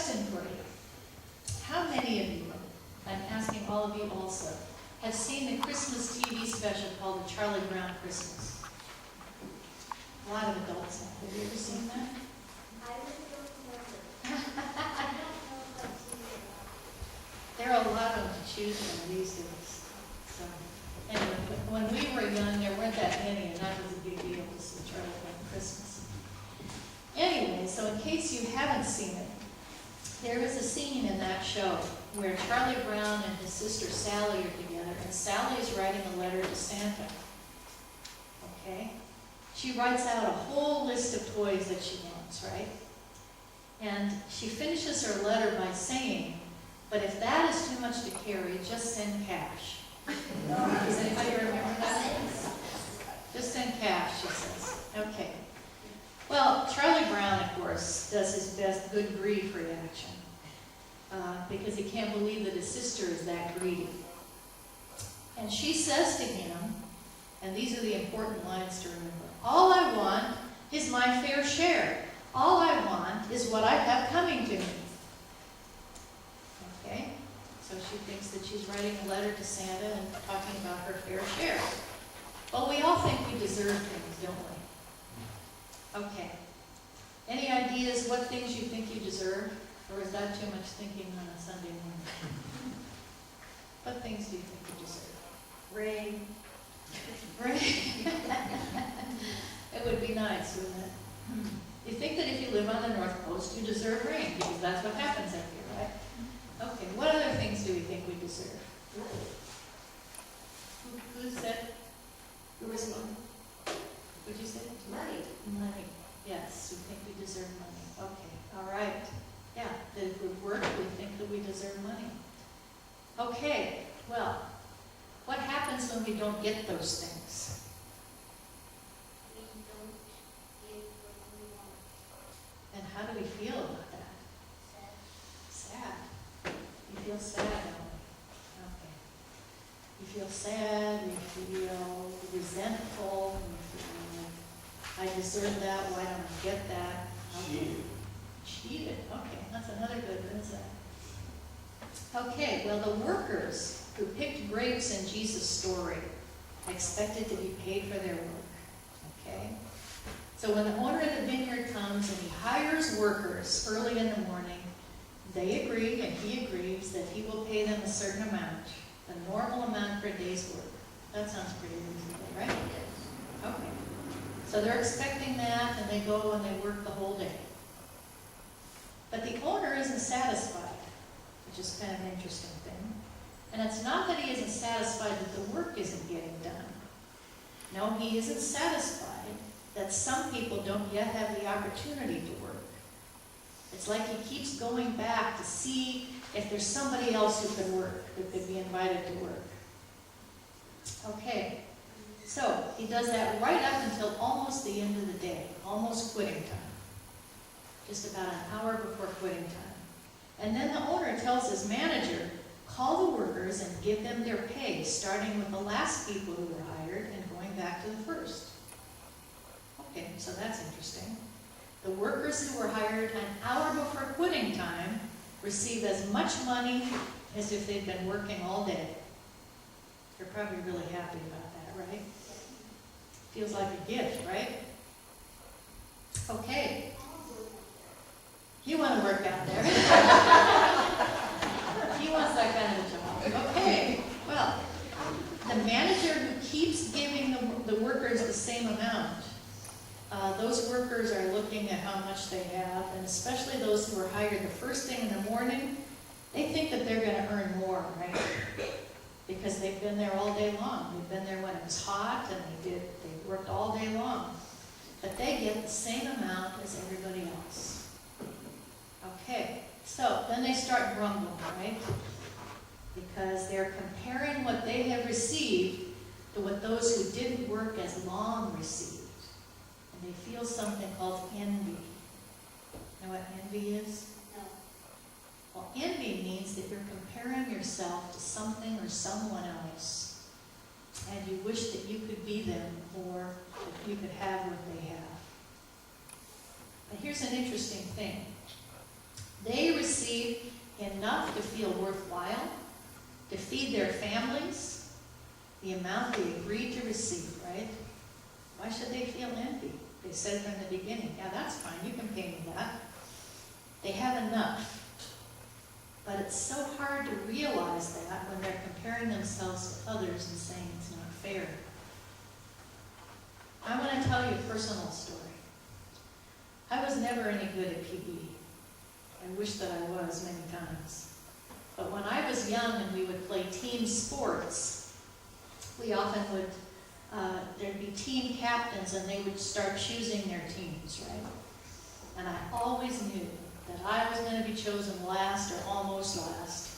question for you. How many of you, I'm asking all of you also, have seen the Christmas TV special called The Charlie Brown Christmas? A lot of adults have. Have you ever seen that? I really don't remember. I don't know if I've seen it. There are a lot of them to choose from these days. So, anyway, when we were young, there weren't that many, and that was a big deal to see Charlie Brown Christmas. Anyway, so in case you haven't seen it, there is a scene in that show where Charlie Brown and his sister Sally are together, and Sally is writing a letter to Santa. Okay? She writes out a whole list of toys that she wants, right? And she finishes her letter by saying, but if that is too much to carry, just send cash. Does anybody remember that? Just send cash, she says. Okay. Well, Charlie Brown, of course, does his best good grief reaction because he can't believe that his sister is that greedy. And she says to him, and these are the important lines to remember, all I want is my fair share. All I want is what I have coming to me. Okay? So she thinks that she's writing a letter to Santa and talking about her fair share. Well, we all think we deserve things, don't we? Okay. Any ideas what things you think you deserve? Or is that too much thinking on a Sunday morning? What things do you think you deserve? Rain. Rain. It would be nice, wouldn't it? You think that if you live on the North Coast, you deserve rain, because that's what happens up here, right? Okay, what other things do we think we deserve? Who said? Who responded? What'd you say? Money. Money. Yes, we think we deserve money. Okay, all right. Yeah, that if we work, we think that we deserve money. Okay, well, what happens when we don't get those things? We don't get what we want. And how do we feel about that? Sad. You feel sad, don't we? Okay. You feel sad, you feel resentful, you feel like, I deserve that, why don't I get that? Okay. Cheated. Okay, that's another good one, isn't it? Okay, well, the workers who picked grapes in Jesus' story expected to be paid for their work. Okay? So when the owner of the vineyard comes and he hires workers early in the morning, they agree, and he agrees, that he will pay them a certain amount, the normal amount for a day's work. That sounds pretty reasonable, right? Okay. So they're expecting that, and they go and they work the whole day. But the owner isn't satisfied, which is kind of an interesting thing. And it's not that he isn't satisfied that the work isn't getting done. No, he isn't satisfied that some people don't yet have the opportunity to work. It's like he keeps going back to see if there's somebody else who could work, who could be invited to work. Okay, so he does that right up until almost the end of the day, almost quitting time. Just about an hour before quitting time. And then the owner tells his manager, call the workers and give them their pay, starting with the last people who were hired and going back to the first. Okay, so that's interesting. The workers who were hired an hour before quitting time receive as much money as if they'd been working all day. You're probably really happy about that, right? Feels like a gift, right? Okay. You want to work out there. He wants that kind of a job. Okay, well, the manager who keeps giving the workers the same amount, those workers are looking at how much they have, and especially those who are hired the first thing in the morning, they think that they're going to earn more, right? Because they've been there all day long. They've been there when it was hot, and they worked all day long. But they get the same amount as everybody else. Okay, so then they start grumbling, right? Because they're comparing what they have received to what those who didn't work as long received. And they feel something called envy. Know what envy is? No. Well, envy means that you're comparing yourself to something or someone else, and you wish that you could be them or that you could have what they have. But here's an interesting thing. They receive receive enough to feel worthwhile, to feed their families, the amount they agreed to receive, right? Why should they feel envy? They said from the beginning, yeah, that's fine, you can pay me that. They have enough. But it's so hard to realize that when they're comparing themselves to others and saying it's not fair. I want to tell you a personal story. I was never any good at PE. I wish that I was many times. But when I was young and we would play team sports, we often would, there'd be team captains and they would start choosing their teams, right? And I always knew that I was going to be chosen last or almost last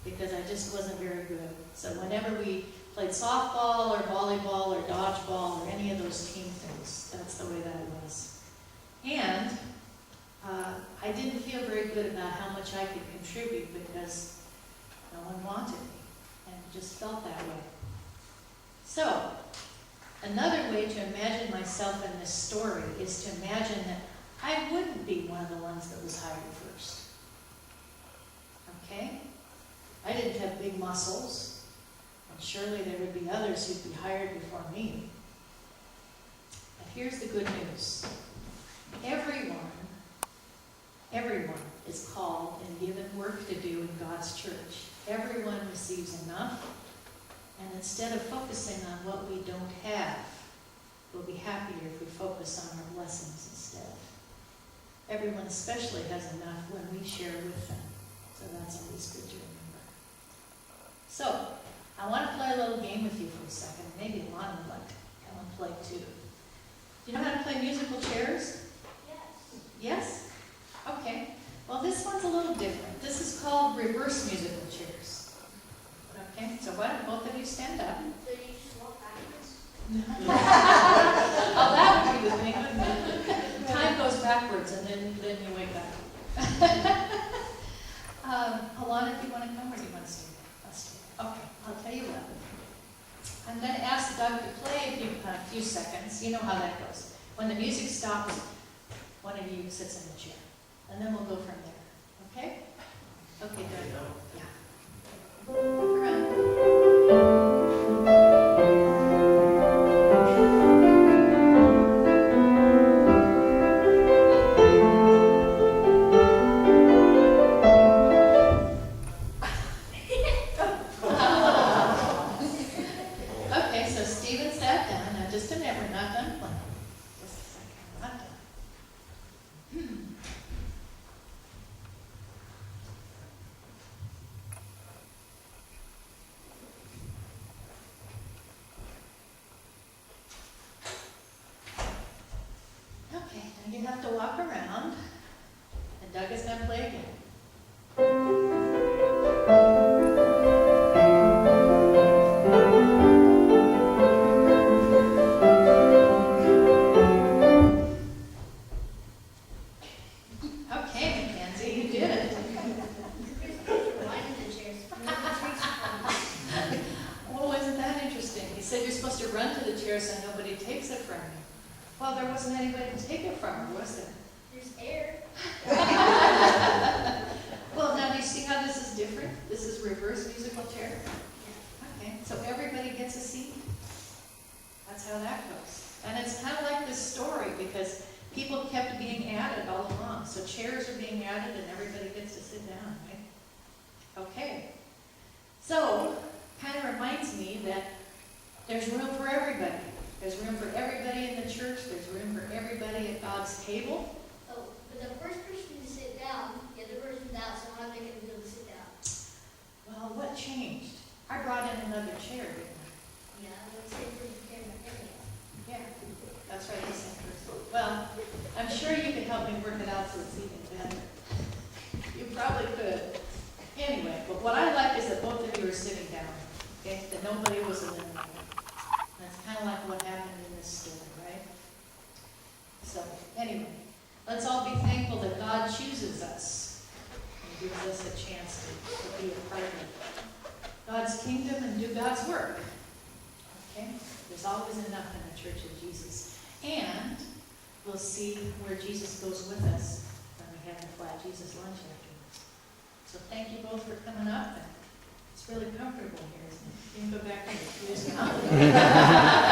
because I just wasn't very good. So whenever we played softball or volleyball or dodgeball or any of those team things, that's the way that it was. And I didn't feel very good about how much I could contribute because no one wanted me, and it just felt that way. So, another way to imagine myself in this story is to imagine that I wouldn't be one of the ones that was hired first. Okay? I didn't have big muscles, and surely there would be others who'd be hired before me. But here's the good news. Everyone is called and given work to do in God's church. Everyone receives enough, and instead of focusing on what we don't have, we'll be happier if we focus on our blessings instead. Everyone especially has enough when we share with them, so that's always good to remember. So, I want to play a little game with you for a second. Maybe Lana would like to come and play too. Do you know how to play musical chairs? Yes. Yes? Okay. Well, this one's a little different. This is called reverse musical chairs. Okay, so why don't both of you stand up? So you just walk backwards? Oh, that would be the thing, wouldn't it? Time goes backwards and then you wake up. Alana, if you want to come or do you want to stay there? I'll stay there. Okay, I'll tell you what. I'm going to ask Doug to play a few seconds. You know how that goes. When the music stops, one of you sits in the chair. And then we'll go from there. Okay? Okay, Doug. Yeah. Walk around. Okay, so Stephen sat down. Now just a minute, we're not done playing. Just a second, we're not done. Okay, now you have to walk around, and Doug is going to play again. Okay, Mackenzie, you did it. Why did the chairs? Oh, isn't that interesting? He said you're supposed to run to the chair so nobody takes it from you. Well, there wasn't anybody to take it from her, was there? There's air. Well, now do you see how this is different? This is reverse musical chair. Okay, so everybody gets a seat. That's how that goes. And it's kind of like this story because people kept being added all along. So chairs are being added and everybody gets to sit down, right? Okay. So, kind of reminds me that there's room for everybody. There's room for everybody in the church. There's room for everybody at God's table. Oh, but the first person to sit down, the other person's out, so how are they going to be able to sit down? Well, what changed? I brought in another chair, didn't I? Yeah, the same person carrying my area. Yeah, that's right, the same person. Well, I'm sure you can help me work it out so it's even better. You probably could. Anyway, but what I like is that both of you are sitting down, okay? That nobody was eliminated. That's kind of like what happened in this story, right? So, anyway, let's all be thankful that God chooses us and gives us a chance to be a part of God's kingdom and do God's work. Okay? There's always enough in the Church of Jesus. And we'll see where Jesus goes with us when we have the Flat Jesus lunch afterwards. So thank you both for coming up. It's really comfortable here, isn't it? You can go back to your pews now.